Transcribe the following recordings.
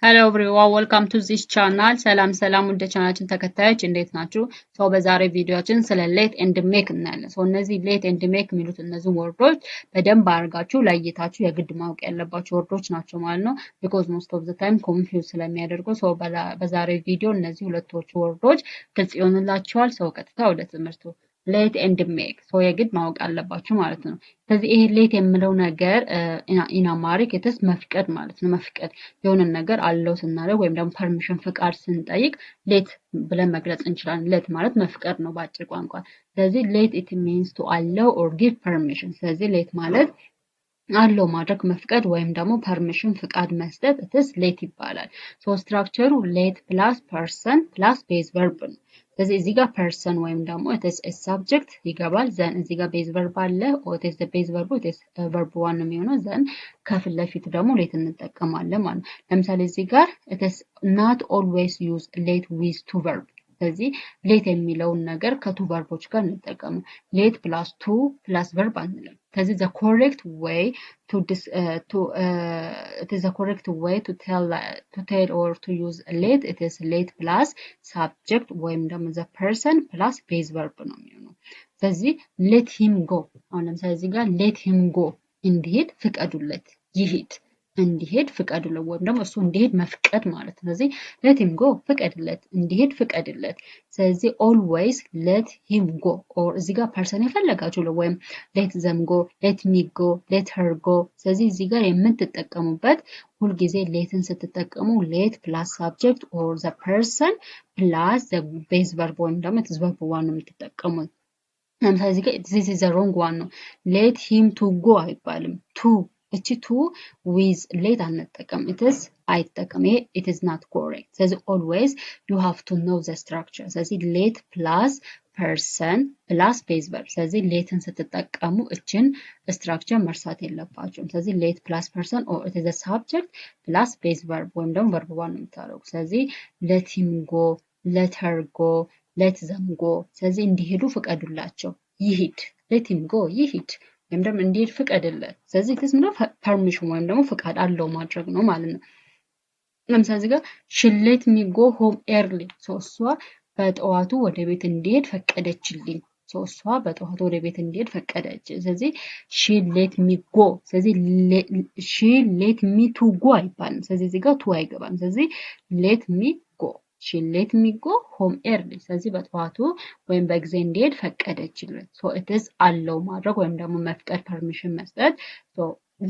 Hello everyone, welcome to this channel. ሰላም ወደ ቻናላችን ተከታዮች እንዴት ናችሁ? ሰው በዛሬ ቪዲዮአችን ስለ ሌት ኤንድ ሜክ እናያለን። ሰው እነዚህ ሌት ኤንድ ሜክ የሚሉት እነዚህ ወርዶች በደንብ አድርጋችሁ ለይታችሁ የግድ ማወቅ ያለባችሁ ወርዶች ናቸው ማለት ነው። because most of the time confuse ስለሚያደርጉ ሰው በዛሬ ቪዲዮ እነዚህ ሁለቶቹ ወርዶች ግልጽ ይሆንላችኋል። ሰው ቀጥታ ወደ ትምህርቱ ሌት ኤንድ ሜክ ሰው የግድ ማወቅ አለባችሁ ማለት ነው። ስለዚህ ይሄ ሌት የሚለው ነገር ኢን አማሪክ የተስ መፍቀድ ማለት ነው። መፍቀድ የሆነ ነገር አለው ስናደርግ ወይም ደግሞ ፐርሚሽን ፍቃድ ስንጠይቅ ሌት ብለን መግለጽ እንችላለን። ሌት ማለት መፍቀድ ነው በአጭር ቋንቋ። ስለዚህ ሌት ኢት ሚንስ ቱ አለው ኦር ጊቭ ፐርሚሽን። ስለዚህ ሌት ማለት አለው ማድረግ መፍቀድ ወይም ደግሞ ፐርሚሽን ፍቃድ መስጠት እትስ ሌት ይባላል። ሶ ስትራክቸሩ ሌት ፕላስ ፐርሰን ፕላስ ቤዝ ቨርብ ነው። ስለዚህ እዚህ ጋር ፐርሰን ወይም ደግሞ ኢትስ ኤ ሰብጀክት ይገባል። ዘን እዚህ ጋር ቤዝ ቨርብ አለ ኦር ኢትስ ዘ ቤዝ ቨርብ ኢትስ ቨርብ ዋን ነው የሚሆነው። ዘን ከፊት ለፊቱ ደግሞ ሌት እንጠቀማለን ማለት ነው። ለምሳሌ እዚህ ጋር ኢትስ ናት ኦልዌይስ ዩዝ ሌት ዊዝ ቱ ቨርብ። ስለዚህ ሌት የሚለውን ነገር ከቱ ቨርቦች ጋር እንጠቀም። ሌት ፕላስ ቱ ፕላስ ቨርብ አንልም። ስለዚህ the correct way to tell or to use late it is late plus subject ወይም ደግሞ the person plus base verb ነው የሚሆነው። ስለዚህ let him go አሁን ለምሳሌ እዚህ ጋር let him go እንዲሄድ ፍቀዱለት፣ ይሄድ እንዲሄድ ፍቀዱለት ወይም ደግሞ እሱ እንዲሄድ መፍቀድ ማለት ነው። ስለዚህ let him go ፍቀድለት፣ እንዲሄድ ፍቀድለት። ስለዚህ always let him go or እዚህ ጋር ፐርሰን የፈለጋችሁ ወይም let them go let me go let her go። ስለዚህ እዚህ ጋር የምትጠቀሙበት ሁልጊዜ ሌትን ስትጠቀሙ let plus subject or the person plus the base verb ወይም ደግሞ it is verb one ነው የምትጠቀሙት። ለምሳሌ እዚህ ጋር this is the wrong one ነው። let him to go አይባልም። to እቺ ቱ ዊዝ ሌት አንጠቀም። ኢትስ አይጠቀም። ይሄ it is not correct። ስለዚህ always you have to know the structure። ስለዚህ ሌት ፕላስ ፐርሰን ፕላስ ቤዝ ቨርብ። ስለዚህ ሌትን ስትጠቀሙ እችን ስትራክቸር መርሳት የለባችሁም። ስለዚህ ሌት ፕላስ ፐርሰን or it is a subject ፕላስ ቤዝ ቨርብ ወይም ደግሞ ቨርብ ዋን ነው የምታደርጉ። ስለዚህ let him go let her go let them go። ስለዚህ እንዲሄዱ ፍቀዱላቸው፣ ይሂድ let him go ይሂድ ወይም ደግሞ እንዲሄድ ፍቀድለት። ስለዚህ this ምንድነው ፐርሚሽን ወይም ደግሞ ፍቃድ አለው ማድረግ ነው ማለት ነው። ለምሳሌ እዚህ ጋር she let me go home early እሷ በጠዋቱ ወደ ቤት እንዲሄድ ፈቀደችልኝ። እሷ በጠዋቱ ወደ ቤት እንዲሄድ ፈቀደች። ስለዚህ she let me go። ስለዚህ she let me to go አይባልም። ስለዚህ እዚህ ጋር to አይገባም። ስለዚህ let me go she let me go home early። ስለዚህ በጠዋቱ ወይም በጊዜ እንዲሄድ ፈቀደችልኝ። so it is አለው ማድረግ ወይም ደግሞ መፍቀድ ፐርሚሽን መስጠት። so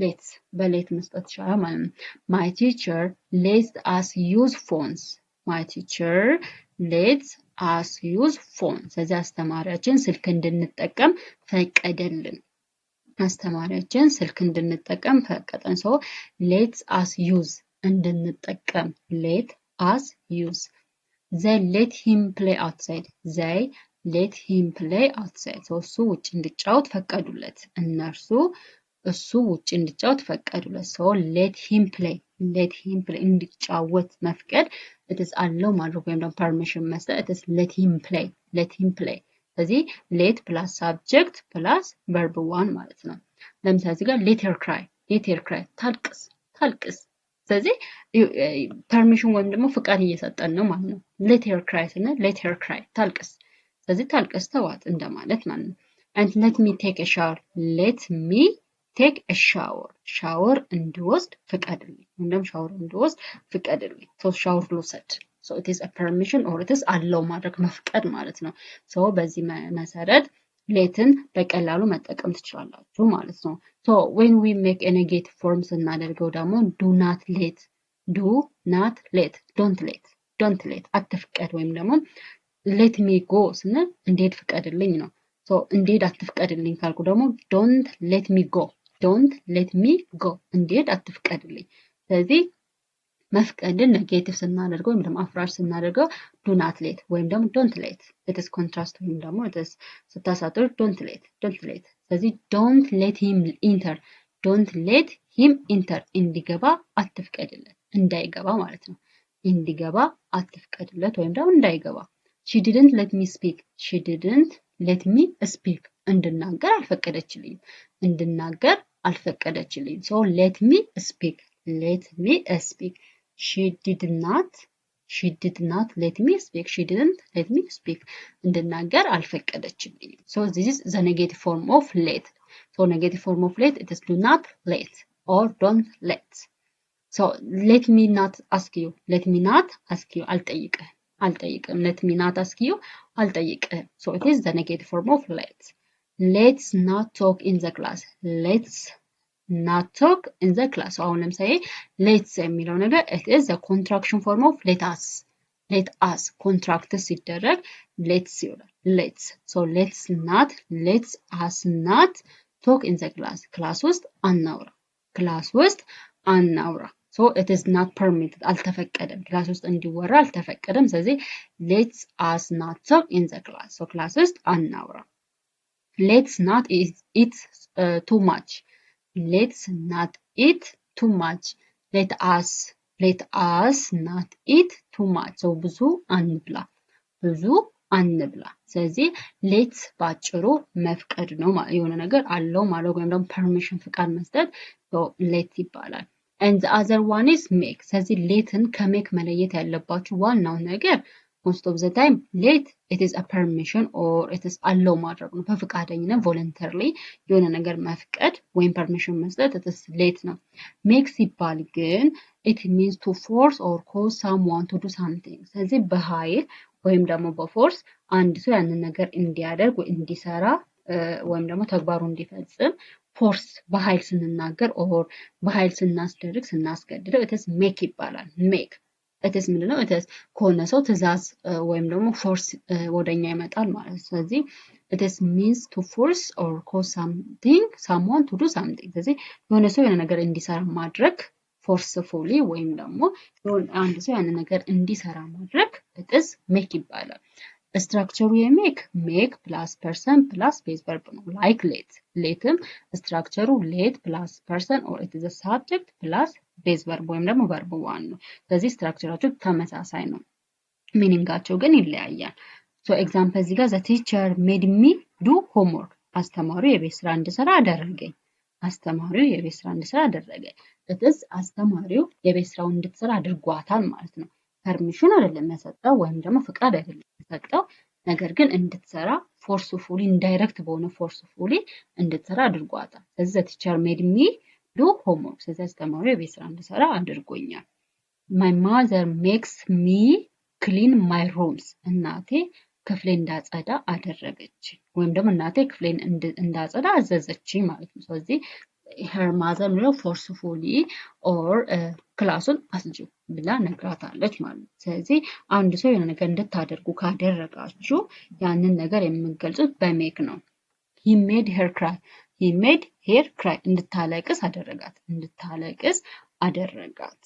ሌት በሌት መስጠት ይችላል ማለት ነው። my teacher lets us use phones my teacher lets us use phones። ስለዚህ አስተማሪያችን ስልክ እንድንጠቀም ፈቀደልን። አስተማሪያችን ስልክ እንድንጠቀም ፈቀደን። so lets us use እንድንጠቀም let us use። they let him play outside they let him play outside። so እሱ ውጭ እንዲጫወት ፈቀዱለት። እነርሱ እሱ ውጭ እንዲጫወት ፈቀዱለት። so let him play እንዲጫወት መፍቀድ it is አለው ማድረግ ወይም ደግሞ ፐርሚሽን መስጠት it is let him play። ስለዚህ let plus subject plus verb one ማለት ነው። ለምሳሌ እዚህ ጋር let her cry ታልቅስ። ስለዚህ ፐርሚሽን ወይም ደግሞ ፍቃድ እየሰጠን ነው ማለት ነው። let her cry ስንል let her cry ታልቅስ። ስለዚህ ታልቅስ ተዋት እንደማለት ማለት ነው። and let me take a shower let me take a shower እንድወስድ ፍቀድልኝ ወይም ደግሞ ሻወር እንድወስድ ፍቀድልኝ። so ሻወር ልውሰድ so it is a permission or it is አለው ማድረግ መፍቀድ ማለት ነው። so በዚህ መሰረት ሌትን በቀላሉ መጠቀም ትችላላችሁ ማለት ነው። so when we make a negative form ስናደርገው ደግሞ do not let don't let አትፍቀድ ወይም ደግሞ let me go ስንል እንዴት ፍቀድልኝ ነው። so እንዴት አትፍቀድልኝ ካልኩ ደግሞ don't let me go እንዴት አትፍቀድልኝ። ስለዚህ መፍቀድን ኔጌቲቭ ስናደርገው ወይም ደግሞ አፍራሽ ስናደርገው do not let ወይም ደግሞ don't let it is contrast ወይም ደግሞ it is ስታሳጥሩ don't let። ስለዚህ don't let him enter እንዲገባ አትፍቀድለት፣ እንዳይገባ ማለት ነው። እንዲገባ አትፍቀድለት ወይም ደግሞ እንዳይገባ። she didn't let me speak እንድናገር አልፈቀደችልኝም። so let me speak she did not let me speak. She didn't let me speak. እንድናገር አልፈቀደችልኝም. So this is the negative form of let. So negative form of let, it is do not let or don't let. So let me not ask you. Let me not ask you. አልጠይቅህም. Let me not ask you. አልጠይቅህም. So it is the negative form of let. Let's not talk in the class. Let's not talk in the class. አሁን ለምሳሌ let's የሚለው ነገር it is a contraction form of let us contract ሲደረግ let's ይሆናል let's. So let's us not talk in the class. ክላስ ውስጥ አናውራ. So it is not permitted. አልተፈቀደም። ክላስ ውስጥ እንዲወራ አልተፈቀደም። ስለዚህ let's us not talk in the class. So ክላስ ውስጥ አናውራ. Let's not eat too much. Let's not eat too much. Let us not eat too much. So ብዙ አንብላ. ስለዚህ ሌት ባጭሩ መፍቀድ ነው። የሆነ ነገር አለው ማለት ወይም ደግሞ ፐርሚሽን ፍቃድ መስጠት ሌት ይባላል። and the other one is make. ስለዚህ ሌትን ከሜክ መለየት ያለባችሁ ዋናው ነገር most of the time late it is a permission or it is allow ማድረግ ነው። በፍቃደኝነት voluntarily የሆነ ነገር መፍቀድ ወይም permission መስጠት it is late ነው። make ሲባል ግን it means to force or cause someone to do something. ስለዚህ በኃይል ወይም ደግሞ በፎርስ አንድ ሰው ያንን ነገር እንዲያደርግ ወይ እንዲሰራ ወይም ደግሞ ተግባሩ እንዲፈጽም ፎርስ በኃይል ስንናገር ኦር በኃይል ስናስገድደው it is make ይባላል። make it is ምንድነው? it is ከሆነ ሰው ትዕዛዝ ወይም ደግሞ ፎርስ ወደኛ ይመጣል ማለት ነው። ስለዚህ it is means to force or cause someone to do something. ስለዚህ የሆነ ሰው የሆነ ነገር እንዲሰራ ማድረግ ፎርስፉሊ ወይም ደግሞ አንድ ሰው ያን ነገር እንዲሰራ ማድረግ it is make ይባላል። ስትራክቸሩ ሜክ ፕላስ ፐርሰን ፕላስ ቤዝ ቨርብ ነው። ላይክ ሌትም ስትራክቸሩ ሌት ፕላስ ፐርሰን ኦር ኢት ኢዝ ሳብጀክት ፕላስ ቤዝ ቨርብ ወይም ደግሞ ቨርብ ዋን ነው። ስለዚህ ስትራክቸራቸው ተመሳሳይ ነው፣ ሚኒንጋቸው ግን ይለያያል። ሶ ኤግዛምፕል እዚህ ጋር ዘ ቲቸር ሜድ ሚ ዱ ሆምወርክ። አስተማሪው የቤት ስራ እንድሰራ አደረገኝ። እትስ አስተማሪው የቤት ስራውን እንድትሰራ አድርጓታል ማለት ነው። ፐርሚሽን አይደለም የሰጠው ወይም ደግሞ ፍቃድ አይደለም የሰጠው፣ ነገር ግን እንድትሰራ ፎርስፉሊ ኢንዳይሬክት በሆነ ፎርስፉሊ እንድትሰራ አድርጓታል። ስለዚህ the teacher made me do homework። ስለዚህ አስተማሪው የቤት ስራ እንድሰራ አድርጎኛል። my mother makes me clean my rooms። እናቴ ክፍሌን እንዳጸዳ አደረገች ወይም ደግሞ እናቴ ክፍሌን እንዳጸዳ አዘዘችኝ ማለት ነው። ስለዚህ her mother ነው forcefully or ክላሱን አስጂው ብላ ነግራታለች ማለት ነው። ስለዚህ አንድ ሰው የሆነ ነገር እንድታደርጉ ካደረጋችሁ ያንን ነገር የምትገልጹት በሜክ ነው። he made her cry እንድታለቅስ አደረጋት።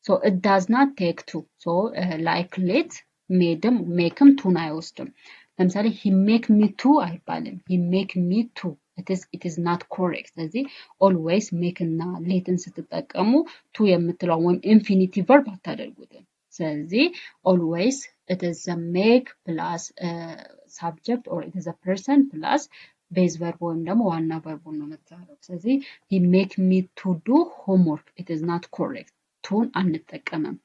so it does not take two. so like let ሜክም ቱን አይወስድም። ለምሳሌ he make me to አይባልም። he make me to it is not correct. ስለዚህ always make እና ሌትን ስትጠቀሙ to የምትለው ወይም infinitive verb አታደርጉትም። ስለዚህ always it is a make plus subject or it is a person plus base verb ወይም ደግሞ ዋና verb ነው የምታደርጉት። ስለዚህ he make me to do homework it is not correct. ቱን አንጠቀምም።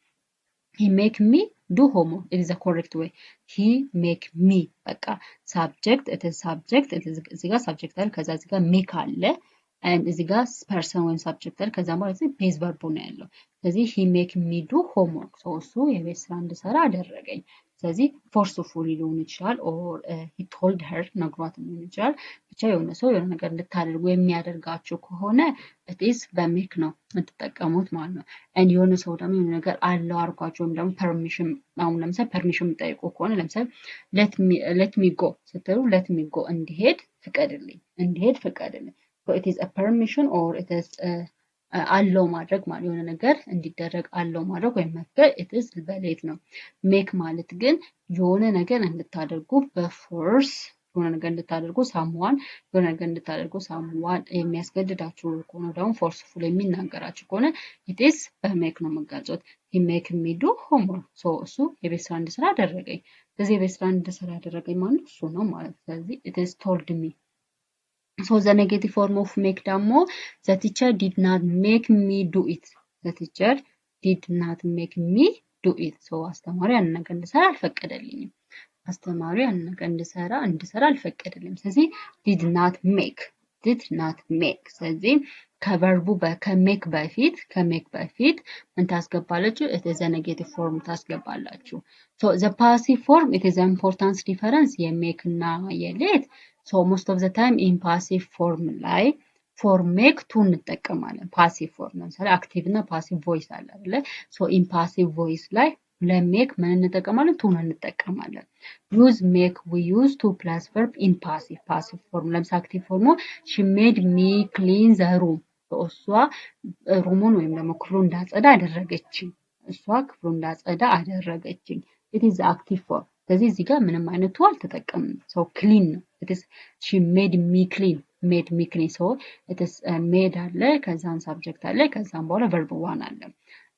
he make me do homework it is a correct way. he make me በቃ subject it is subject it is እዚህ ጋር subject አለ ከዛ እዚህ ጋር make አለ and እዚህ ጋር person ወይም subject አለ ከዛ ማለት ነው base verb ነው ያለው። ስለዚህ he make me do homework so እሱ የቤት ስራ እንድሰራ አደረገኝ። ስለዚህ forcefully ሊሆን ይችላል or he told her ነግሯት ሊሆን ይችላል። ብቻ የሆነ ሰው የሆነ ነገር እንድታደርጉ የሚያደርጋችሁ ከሆነ it is በሜክ ነው የምትጠቀሙት ማለት ነው። and የሆነ ሰው ደግሞ የሆነ ነገር አለው አርጓችሁ ወይም ደግሞ permission አሁን ለምሳሌ permission ጠይቁ ከሆነ ለምሳሌ let me go ስትሉ let me go እንዲሄድ ፍቀድልኝ። so it is a permission or it is አለው ማድረግ ማለት የሆነ ነገር እንዲደረግ አለው ማድረግ ወይም መፍቀድ it is በሌት ነው። ሜክ ማለት ግን የሆነ ነገር እንድታደርጉ በፎርስ የሆነ ነገር እንድታደርጉ ሳምዋን የሚያስገድዳችሁ ከሆነ ደግሞ ፎርስፉል የሚናገራችሁ ከሆነ it is በሜክ ነው የምትገልጹት። he make me do homework so እሱ የቤት ስራ እንድሰራ አደረገኝ። ስለዚህ የቤት ስራ እንድሰራ ያደረገኝ ማለት እሱ ነው ማለት። ስለዚህ it is told me. so the negative form of make ደግሞ the teacher did not make me do it. the teacher did not make me do it. So አስተማሪ ያን ነገር እንድሰራ አልፈቀደልኝም። አስተማሪ ያን ነገር እንድሰራ አልፈቀደልኝም። ስለዚህ did not make ስለዚህ ከቨርቡ ከሜክ በፊት ምን ታስገባላችሁ? it is a negative form ታስገባላችሁ። so the passive form it is an importance difference የሜክ እና የሌት so most of the time in passive form ላይ for make to እንጠቀማለን። passive form ለምሳሌ active እና passive voice አለ አይደለ? so in passive voice ላይ ለሜክ ምን እንጠቀማለን? to እንጠቀማለን። use make we use to plus verb in passive form ለምሳሌ active form she made me clean the room እሷ ሩሙን ወይም ደግሞ ክፍሉን እንዳጸዳ አደረገችኝ። it is the active form። ስለዚህ እዚህ ጋር ምንም አይነት to አልተጠቀምንም። so clean ነው። it is she made me clean so it is made አለ ከዛን subject አለ ከዛን በኋላ verb one አለ።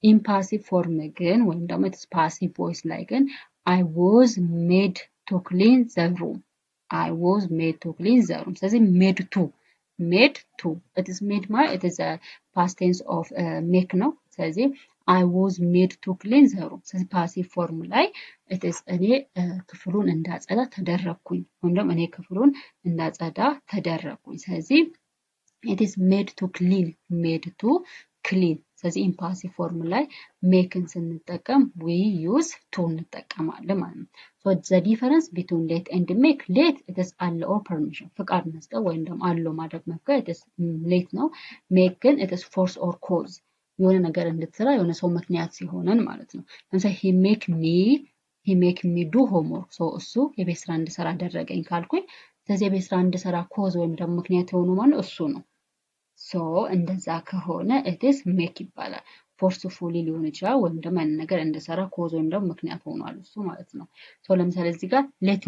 in passive form ግን ወይም ደግሞ it is passive voice ላይ ግን I was made to clean the room ስለዚህ made to it is made it is a past tense of make ነው። ስለዚህ I was made to clean the room ስለዚህ passive form ላይ it is እኔ ክፍሉን እንዳጸዳ ተደረኩኝ ወይም ደግሞ እኔ ክፍሉን እንዳጸዳ ተደረኩኝ። ስለዚህ it is made to clean ስለዚህ in passive form ላይ makeን ስንጠቀም we use to እንጠቀማለን ማለት ነው። so the difference between let and make let it is allow or permission ፍቃድ መስጠት ወይም ደግሞ allow ማድረግ መፍቀድ it is let ነው። make ግን it is force or cause የሆነ ነገር እንድትሰራ የሆነ ሰው ምክንያት ሲሆነን ማለት ነው። ለምሳሌ he make me do homework so እሱ የቤት ስራ እንድሰራ አደረገኝ ካልኩኝ ስለዚህ የቤት ስራ እንድሰራ cause ወይም ደግሞ ምክንያት የሆነው ማለት እሱ ነው። so እንደዛ ከሆነ it is make ይባላል። forcefully ሊሆን ይችላል ወይም ደግሞ ያን ነገር እንድሰራ cause ወይም ደግሞ ምክንያት ሆኗል እሱ ማለት ነው። so ለምሳሌ እዚህ ጋር let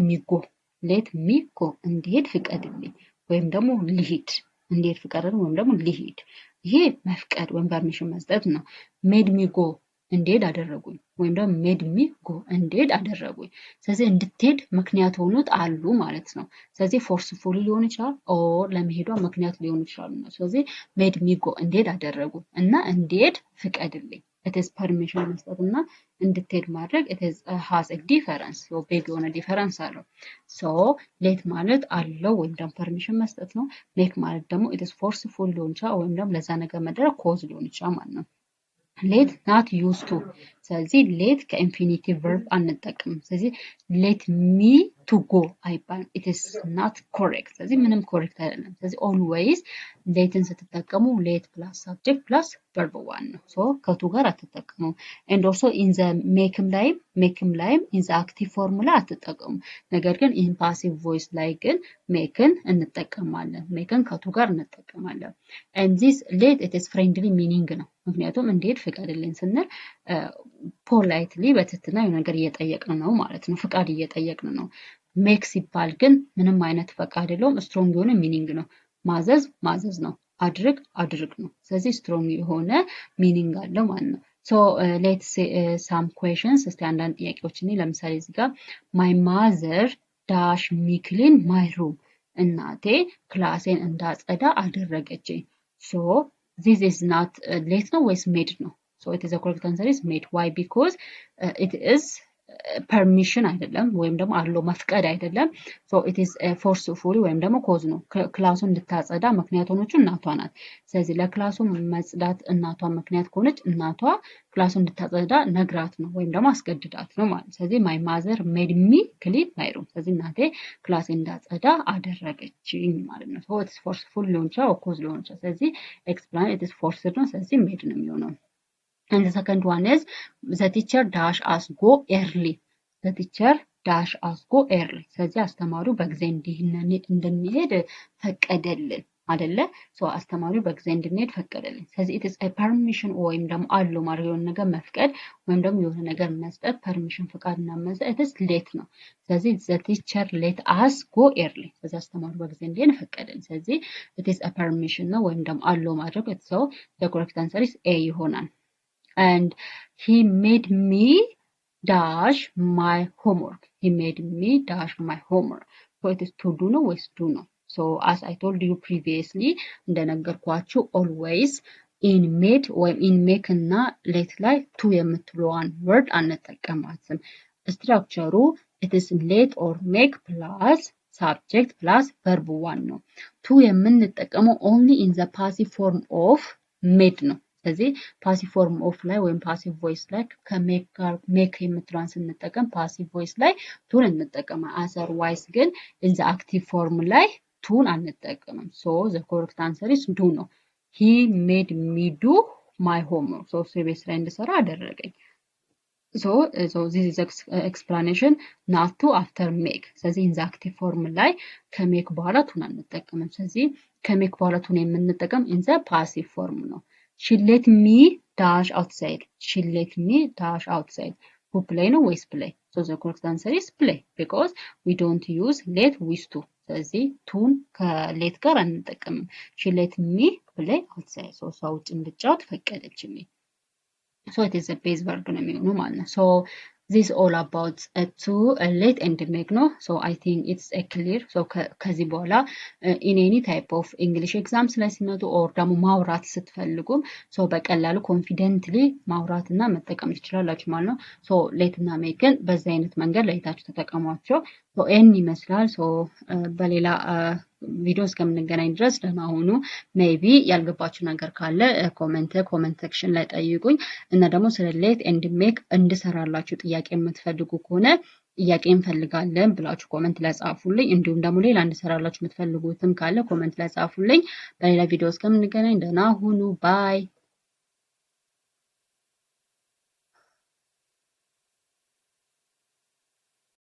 me go እንዲሄድ ፍቀድልኝ ወይም ደግሞ ልሂድ እንዲሄድ ፍቀድልኝ ወይም ደግሞ ልሂድ ይሄ መፍቀድ ወይም ፐርሚሽን መስጠት ነው። made me go እንዲሄድ አደረጉኝ ወይም ደግሞ made me go እንዲሄድ አደረጉኝ። ስለዚህ እንድትሄድ ምክንያት ሆኖት አሉ ማለት ነው። ስለዚህ forcefully ሊሆን ይችላል or ለመሄዷ ምክንያት ሊሆን ይችላል ነው። ስለዚህ made me go እንዲሄድ አደረጉ እና እንዲሄድ ፍቀድልኝ it is permission መስጠት እና እንድትሄድ ማድረግ it is has a difference so big የሆነ difference አለው። so let ማለት አለው ወይም ደግሞ permission መስጠት ነው። make ማለት ደግሞ it is forceful ሊሆን ይችላል ወይም ደግሞ ለዛ ነገር መደረግ cause ሊሆን ይችላል ማለት ነው። let not used to ስለዚህ let ከኢንፊኒቲቭ verb አንጠቀምም። ስለዚህ let me to go አይባልም it is not correct ስለዚህ ምንም correct አይደለም። ስለዚህ always letን ስትጠቀሙ let plus subject plus verb one ነው። so ከቱ ጋር አትጠቀሙ and also in the makeም ላይም in the active formula አትጠቀሙ። ነገር ግን in passive voice ላይ ግን makeን እንጠቀማለን። makeን ከቱ ጋር እንጠቀማለን and this let it is friendly meaning ነው። ምክንያቱም እንዴት ፍቃድልኝ ስንል ፖላይትሊ በትህትና የሆነ ነገር እየጠየቅን ነው ማለት ነው። ፍቃድ እየጠየቅን ነው። ሜክ ሲባል ግን ምንም አይነት ፈቃድ የለውም። ስትሮንግ የሆነ ሚኒንግ ነው። ማዘዝ ነው። አድርግ ነው። ስለዚህ ስትሮንግ የሆነ ሚኒንግ አለው ማለት ነው። ሶ ሌትስ ሴ ሳም ኩዌሽንስ እስቲ አንዳንድ ጥያቄዎች እኔ ለምሳሌ እዚህ ጋር ማይ ማዘር ዳሽ ሚ ክሊን ማይ ሩም እናቴ ክላሴን እንዳጸዳ አደረገችኝ። ሶ this is not let ነው ወይስ made ነው? so it is a correct answer is made. why? because it is permission አይደለም ወይም ደግሞ አለው መፍቀድ አይደለም። so it is forceful ወይም ደግሞ cause ነው። ክላሱን እንድታጸዳ ምክንያት ሆነችው እናቷ ናት። ስለዚህ ለክላሱ መጽዳት እናቷ ምክንያት ከሆነች እናቷ ክላሱን እንድታጸዳ ነግራት ነው ወይም ደግሞ አስገድዳት ነው ማለት። ስለዚህ my mother made me clean my room ስለዚህ እናቴ ክላሴን እንዳጸዳ አደረገችኝ ማለት ነው። so it is forceful ሊሆን ይችላል cause ሊሆን ይችላል። ስለዚህ explain it is forced ነው። ስለዚህ made ነው የሚሆነው። and the second one is the teacher dash us go early ስለዚህ አስተማሪው በጊዜ እንድንሄድ ፈቀደልን አይደለ? so አስተማሪው በጊዜ እንድንሄድ ፈቀደልን። ስለዚህ it is a permission ወይም ደግሞ አለው ማለት የሆነ ነገር መፍቀድ ወይም ደግሞ የሆነ ነገር መስጠት permission ፈቃድና መስጠት it is let ነው። ስለዚህ the teacher let us go early ስለዚህ አስተማሪው በጊዜ እንድንሄድ ፈቀደልን። ስለዚህ it is a permission ነው ወይም ደግሞ አለው ማድረግ so the correct answer is A ይሆናል። and he made me dash my homework so it is to do ነው ወይስ do ነው? so as I told you previously እንደነገርኳችሁ always in made ወይም in make እና let ላይ to የምትለዋን word አንጠቀማትም። ስትራክቸሩ it is let or make plus subject plus verb 1 ነው። to የምንጠቀመው only in the passive form of made ነው። ስለዚህ passive form of ላይ ወይም passive voice ላይ ከሜክ ጋር make የምትለዋን ስንጠቀም passive voice ላይ ቱን እንጠቀማለን። otherwise ግን in the active form ላይ ቱን አንጠቀምም። so the correct answer is do ነው። he made me do my homework. so ቤት ስራ እንድሰራ አደረገኝ። so this is explanation not to after make ስለዚህ in the active form ላይ ከሜክ በኋላ ቱን አንጠቀምም። ስለዚህ ከሜክ በኋላ ቱን የምንጠቀም in the passive form ነው። she let me dash outside she let me dash outside who play ነው ወይስ play? so the correct answer is play because we don't use let with to ስለዚህ ቱን ከሌት ጋር አንጠቀምም። she let me play outside so እሷ ውጭ እንድጫወት ፈቀደችልኝ። so it is a base verb ነው የሚሆነው ማለት ነው። so this all about to let and make ነው። so I think it's a clear so ከዚህ በኋላ in any type of English exams ላይ ሲመጡ or ደግሞ ማውራት ስትፈልጉም so በቀላሉ confidently ማውራትና መጠቀም ትችላላችሁ ማለት ነው። so let እና make በዚህ አይነት መንገድ ለይታችሁ ተጠቀሟቸው። so ይህን ይመስላል። so በሌላ ቪዲዮ እስከምንገናኝ ድረስ ደህና ሁኑ። ሜይቢ ያልገባችሁ ነገር ካለ ኮሜንት ሴክሽን ላይ ጠይቁኝ እና ደግሞ ስለ ሌት ኤንድ ሜክ እንድሰራላችሁ ጥያቄ የምትፈልጉ ከሆነ ጥያቄ እንፈልጋለን ብላችሁ ኮሜንት ላይ ጻፉልኝ። እንዲሁም ደግሞ ሌላ እንድሰራላችሁ የምትፈልጉትም ካለ ኮሜንት ላይ ጻፉልኝ። በሌላ ቪዲዮ እስከምንገናኝ ደህና ሁኑ። ባይ